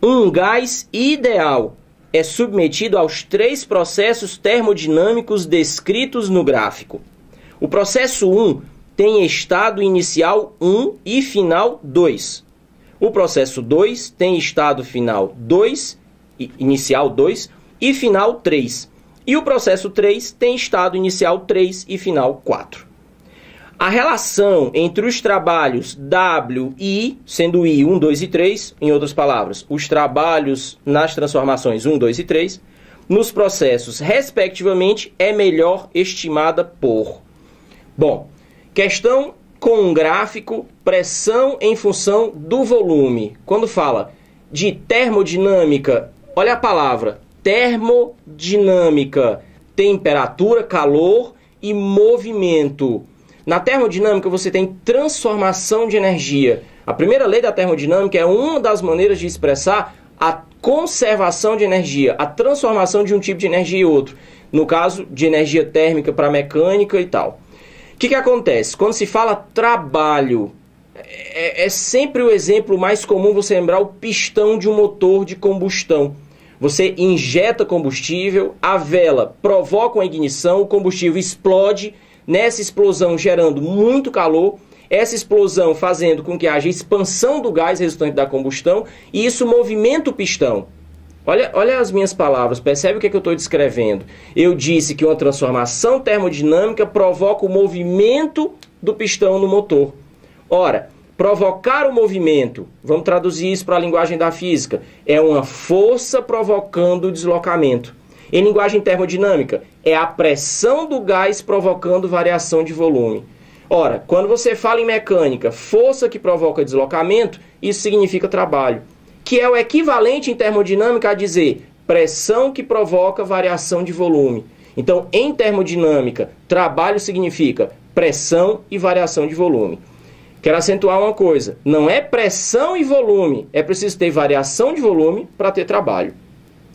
Um gás ideal é submetido aos 3 processos termodinâmicos descritos no gráfico. O processo 1 tem estado inicial 1 e final 2. O processo 2 tem estado final 2, inicial 2 e final 3. E o processo 3 tem estado inicial 3 e final 4. A relação entre os trabalhos W e I, sendo I 1, 2 e 3, em outras palavras, os trabalhos nas transformações 1, 2 e 3, nos processos, respectivamente, é melhor estimada por... Bom, questão com um gráfico, pressão em função do volume. Quando fala de termodinâmica, olha a palavra, termodinâmica, temperatura, calor e movimento. Na termodinâmica você tem transformação de energia. A primeira lei da termodinâmica é uma das maneiras de expressar a conservação de energia, a transformação de um tipo de energia em outro. No caso, de energia térmica para mecânica e tal. O que acontece? Quando se fala trabalho, é sempre o exemplo mais comum você lembrar o pistão de um motor de combustão. Você injeta combustível, a vela provoca uma ignição, o combustível explode, nessa explosão gerando muito calor, essa explosão fazendo com que haja expansão do gás resultante da combustão, e isso movimenta o pistão. Olha as minhas palavras, percebe o que eu estou descrevendo? Eu disse que uma transformação termodinâmica provoca o movimento do pistão no motor. Ora, provocar o movimento, vamos traduzir isso para a linguagem da física, é uma força provocando o deslocamento. Em linguagem termodinâmica, é a pressão do gás provocando variação de volume. Ora, quando você fala em mecânica, força que provoca deslocamento, isso significa trabalho, que é o equivalente em termodinâmica a dizer pressão que provoca variação de volume. Então, em termodinâmica, trabalho significa pressão e variação de volume. Quero acentuar uma coisa, não é pressão e volume, é preciso ter variação de volume para ter trabalho.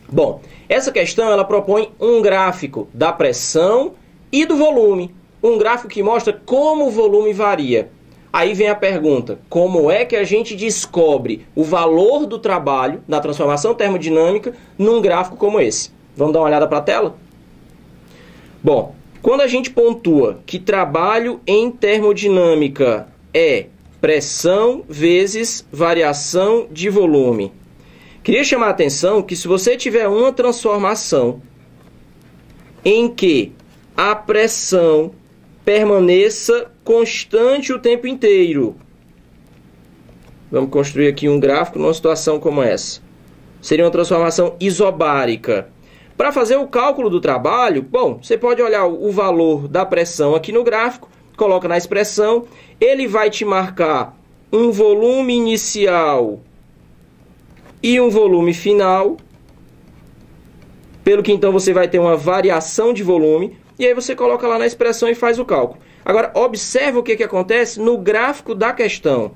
Bom, essa questão ela propõe um gráfico da pressão e do volume. Um gráfico que mostra como o volume varia. Aí vem a pergunta, como é que a gente descobre o valor do trabalho na transformação termodinâmica num gráfico como esse? Vamos dar uma olhada para a tela? Bom, quando a gente pontua que trabalho em termodinâmica é pressão vezes variação de volume, queria chamar a atenção que se você tiver uma transformação em que a pressão permaneça constante o tempo inteiro, vamos construir aqui um gráfico numa situação como essa, seria uma transformação isobárica. Para fazer o cálculo do trabalho, bom, você pode olhar o valor da pressão aqui no gráfico, coloca na expressão, ele vai te marcar um volume inicial e um volume final, pelo que então você vai ter uma variação de volume, e aí você coloca lá na expressão e faz o cálculo. Agora, observa o que acontece no gráfico da questão.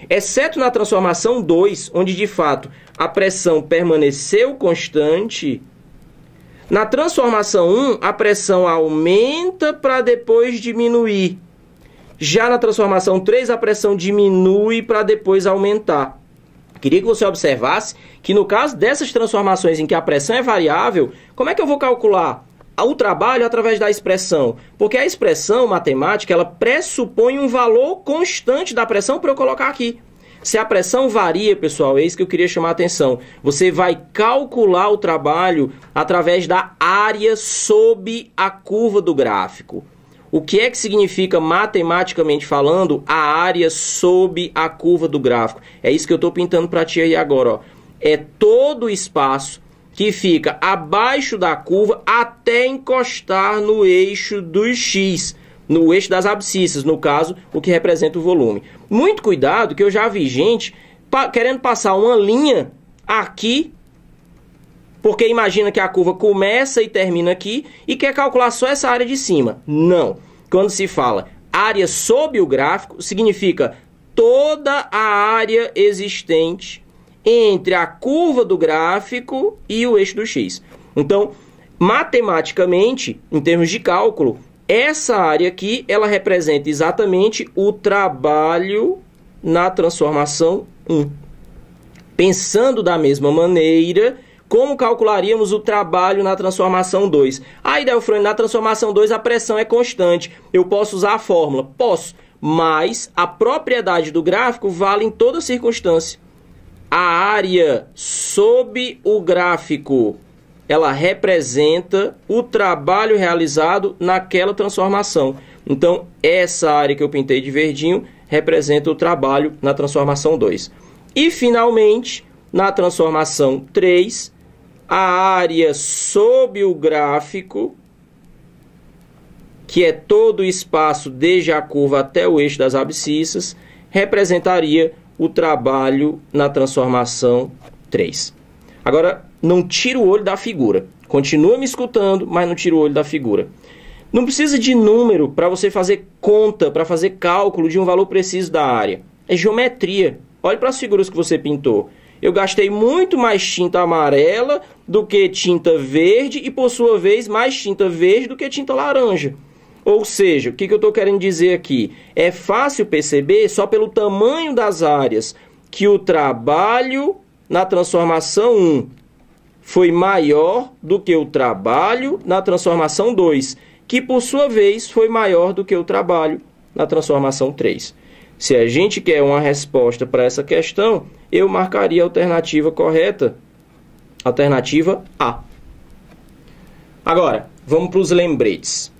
Exceto na transformação 2, onde de fato a pressão permaneceu constante, na transformação 1, a pressão aumenta para depois diminuir. Já na transformação 3, a pressão diminui para depois aumentar. Queria que você observasse que no caso dessas transformações em que a pressão é variável, como é que eu vou calcular o trabalho através da expressão? Porque a expressão matemática, ela pressupõe um valor constante da pressão para eu colocar aqui. Se a pressão varia, pessoal, é isso que eu queria chamar a atenção. Você vai calcular o trabalho através da área sob a curva do gráfico. O que é que significa, matematicamente falando, a área sob a curva do gráfico? É isso que eu estou pintando para ti aí agora, ó. É todo o espaço que fica abaixo da curva até encostar no eixo dos X, no eixo das abscissas, no caso, o que representa o volume. Muito cuidado, que eu já vi gente querendo passar uma linha aqui, porque imagina que a curva começa e termina aqui e quer calcular só essa área de cima. Não. Quando se fala área sob o gráfico, significa toda a área existente entre a curva do gráfico e o eixo do X. Então, matematicamente, em termos de cálculo, essa área aqui, ela representa exatamente o trabalho na transformação 1. Pensando da mesma maneira, como calcularíamos o trabalho na transformação 2? Aí, Delfrânio, na transformação 2 a pressão é constante. Eu posso usar a fórmula? Posso, mas a propriedade do gráfico vale em toda circunstância. A área sob o gráfico, ela representa o trabalho realizado naquela transformação. Então, essa área que eu pintei de verdinho representa o trabalho na transformação 2. E, finalmente, na transformação 3, a área sob o gráfico, que é todo o espaço desde a curva até o eixo das abscissas, representaria o trabalho na transformação 3. Agora, não tira o olho da figura. Continua me escutando, mas não tira o olho da figura. Não precisa de número para você fazer conta, para fazer cálculo de um valor preciso da área. É geometria. Olhe para as figuras que você pintou. Eu gastei muito mais tinta amarela do que tinta verde e, por sua vez, mais tinta verde do que tinta laranja. Ou seja, o que eu estou querendo dizer aqui? É fácil perceber, só pelo tamanho das áreas, que o trabalho na transformação 1 foi maior do que o trabalho na transformação 2, que, por sua vez, foi maior do que o trabalho na transformação 3. Se a gente quer uma resposta para essa questão, eu marcaria a alternativa correta, alternativa A. Agora, vamos para os lembretes.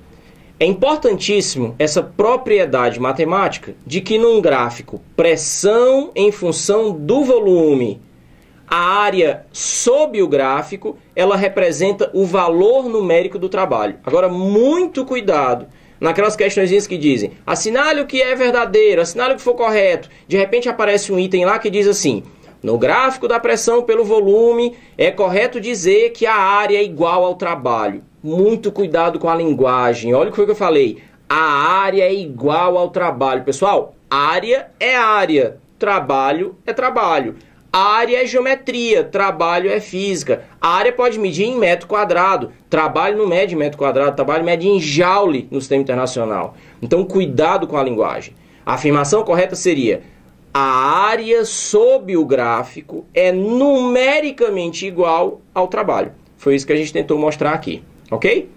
É importantíssimo essa propriedade matemática de que num gráfico pressão em função do volume, a área sob o gráfico, ela representa o valor numérico do trabalho. Agora, muito cuidado naquelas questõezinhas que dizem, assinale o que é verdadeiro, assinale o que for correto. De repente aparece um item lá que diz assim, no gráfico da pressão pelo volume, é correto dizer que a área é igual ao trabalho. Muito cuidado com a linguagem. Olha o que foi que eu falei. A área é igual ao trabalho. Pessoal, área é área, trabalho é trabalho. Área é geometria, trabalho é física. A área pode medir em metro quadrado. Trabalho não mede em metro quadrado, trabalho mede em joule no sistema internacional. Então, cuidado com a linguagem. A afirmação correta seria: a área sob o gráfico é numericamente igual ao trabalho. Foi isso que a gente tentou mostrar aqui, ok?